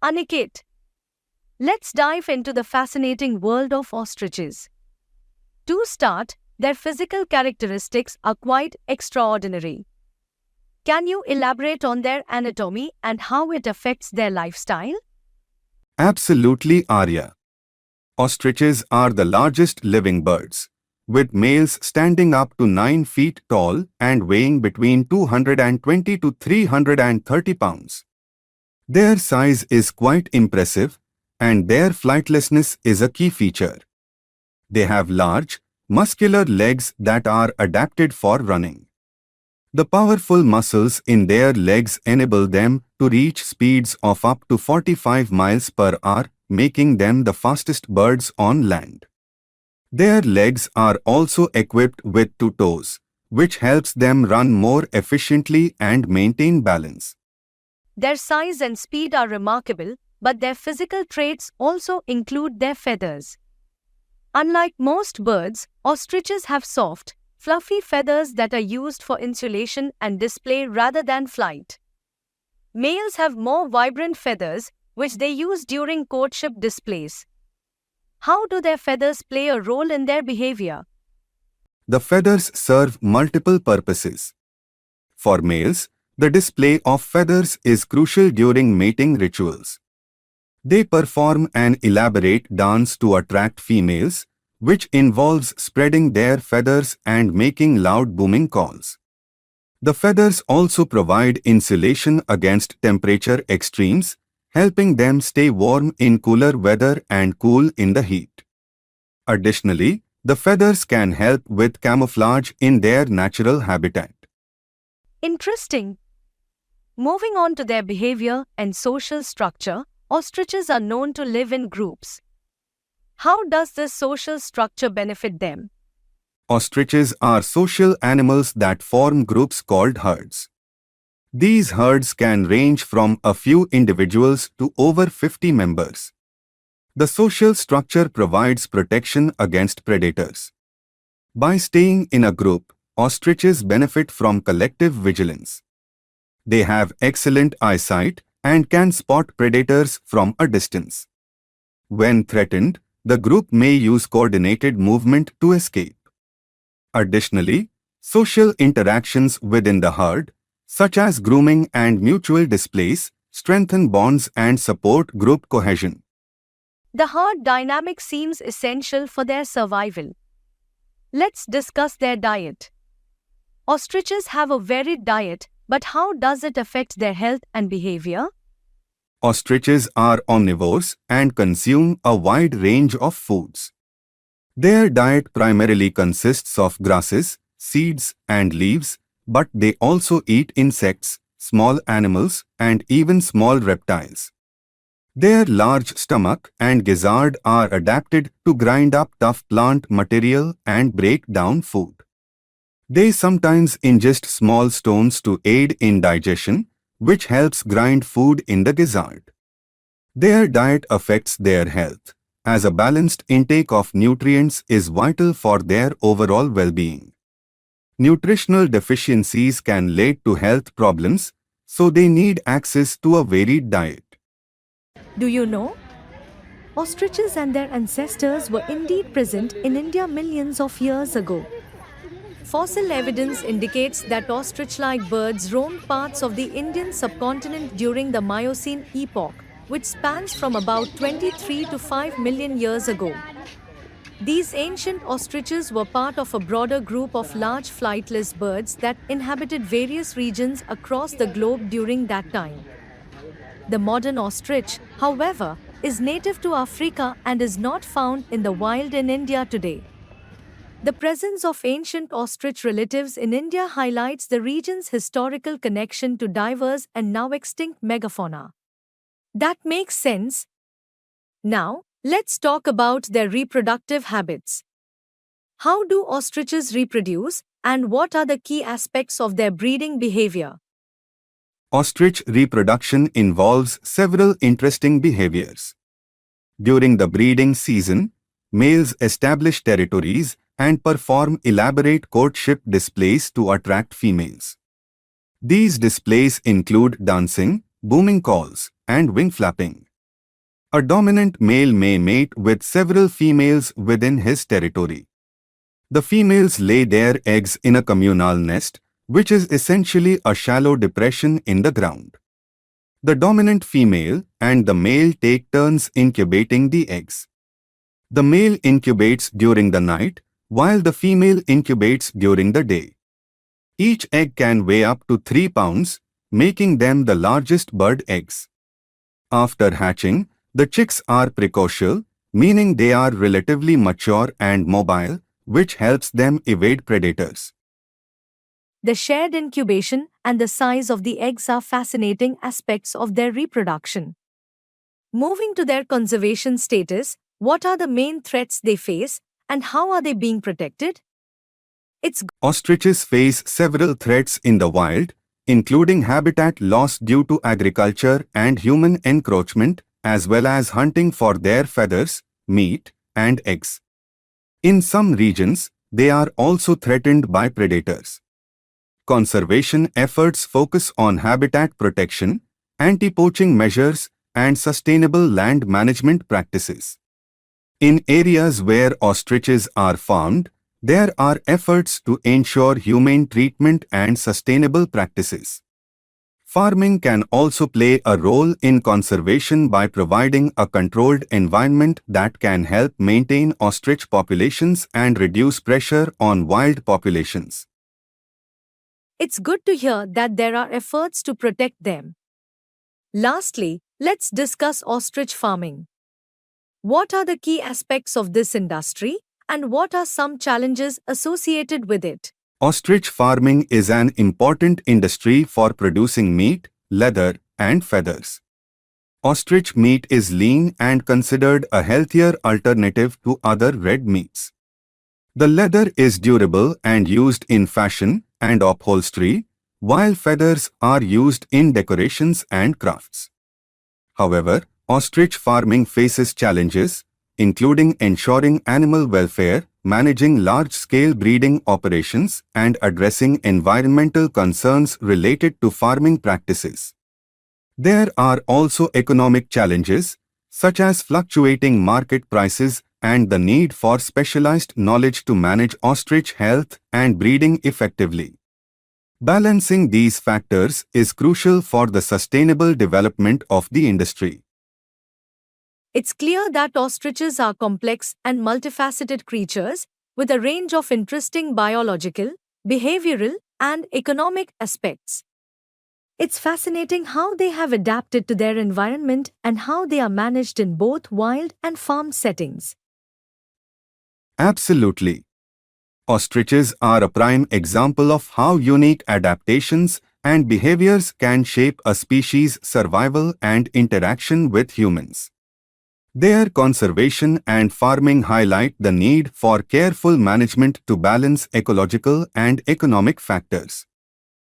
Aniket, let's dive into the fascinating world of ostriches. To start, their physical characteristics are quite extraordinary. Can you elaborate on their anatomy and how it affects their lifestyle? Absolutely, Arya. Ostriches are the largest living birds, with males standing up to 9 feet tall and weighing between 220 to 330 pounds. Their size is quite impressive, and their flightlessness is a key feature. They have large, muscular legs that are adapted for running. The powerful muscles in their legs enable them to reach speeds of up to 45 miles per hour, making them the fastest birds on land. Their legs are also equipped with 2 toes, which helps them run more efficiently and maintain balance. Their size and speed are remarkable, but their physical traits also include their feathers. Unlike most birds, ostriches have soft, fluffy feathers that are used for insulation and display rather than flight. Males have more vibrant feathers, which they use during courtship displays. How do their feathers play a role in their behavior? The feathers serve multiple purposes. For males, the display of feathers is crucial during mating rituals. They perform an elaborate dance to attract females, which involves spreading their feathers and making loud booming calls. The feathers also provide insulation against temperature extremes, helping them stay warm in cooler weather and cool in the heat. Additionally, the feathers can help with camouflage in their natural habitat. Interesting. Moving on to their behavior and social structure, ostriches are known to live in groups. How does this social structure benefit them? Ostriches are social animals that form groups called herds. These herds can range from a few individuals to over 50 members. The social structure provides protection against predators. By staying in a group, ostriches benefit from collective vigilance. They have excellent eyesight and can spot predators from a distance. When threatened, the group may use coordinated movement to escape. Additionally, social interactions within the herd, such as grooming and mutual displays, strengthen bonds and support group cohesion. The herd dynamic seems essential for their survival. Let's discuss their diet. Ostriches have a varied diet, but how does it affect their health and behavior? Ostriches are omnivores and consume a wide range of foods. Their diet primarily consists of grasses, seeds, and leaves, but they also eat insects, small animals, and even small reptiles. Their large stomach and gizzard are adapted to grind up tough plant material and break down food. They sometimes ingest small stones to aid in digestion, which helps grind food in the gizzard. Their diet affects their health, as a balanced intake of nutrients is vital for their overall well-being. Nutritional deficiencies can lead to health problems, so they need access to a varied diet. Do you know? Ostriches and their ancestors were indeed present in India millions of years ago. Fossil evidence indicates that ostrich-like birds roamed parts of the Indian subcontinent during the Miocene epoch, which spans from about 23 to 5 million years ago. These ancient ostriches were part of a broader group of large flightless birds that inhabited various regions across the globe during that time. The modern ostrich, however, is native to Africa and is not found in the wild in India today. The presence of ancient ostrich relatives in India highlights the region's historical connection to diverse and now extinct megafauna. That makes sense. Now, let's talk about their reproductive habits. How do ostriches reproduce, and what are the key aspects of their breeding behavior? Ostrich reproduction involves several interesting behaviors. During the breeding season, males establish territories and perform elaborate courtship displays to attract females. These displays include dancing, booming calls, and wing flapping. A dominant male may mate with several females within his territory. The females lay their eggs in a communal nest, which is essentially a shallow depression in the ground. The dominant female and the male take turns incubating the eggs. The male incubates during the night, while the female incubates during the day. Each egg can weigh up to 3 pounds, making them the largest bird eggs. After hatching, the chicks are precocial, meaning they are relatively mature and mobile, which helps them evade predators. The shared incubation and the size of the eggs are fascinating aspects of their reproduction. Moving to their conservation status, what are the main threats they face and how are they being protected? Ostriches face several threats in the wild, including habitat loss due to agriculture and human encroachment, as well as hunting for their feathers, meat, and eggs. In some regions, they are also threatened by predators. Conservation efforts focus on habitat protection, anti-poaching measures, and sustainable land management practices. In areas where ostriches are farmed, there are efforts to ensure humane treatment and sustainable practices. Farming can also play a role in conservation by providing a controlled environment that can help maintain ostrich populations and reduce pressure on wild populations. It's good to hear that there are efforts to protect them. Lastly, let's discuss ostrich farming. What are the key aspects of this industry, and what are some challenges associated with it? Ostrich farming is an important industry for producing meat, leather, and feathers. Ostrich meat is lean and considered a healthier alternative to other red meats. The leather is durable and used in fashion and upholstery, while feathers are used in decorations and crafts. However, ostrich farming faces challenges, including ensuring animal welfare, managing large-scale breeding operations, and addressing environmental concerns related to farming practices. There are also economic challenges, such as fluctuating market prices and the need for specialized knowledge to manage ostrich health and breeding effectively. Balancing these factors is crucial for the sustainable development of the industry. It's clear that ostriches are complex and multifaceted creatures with a range of interesting biological, behavioral, and economic aspects. It's fascinating how they have adapted to their environment and how they are managed in both wild and farm settings. Absolutely. Ostriches are a prime example of how unique adaptations and behaviors can shape a species' survival and interaction with humans. Their conservation and farming highlight the need for careful management to balance ecological and economic factors.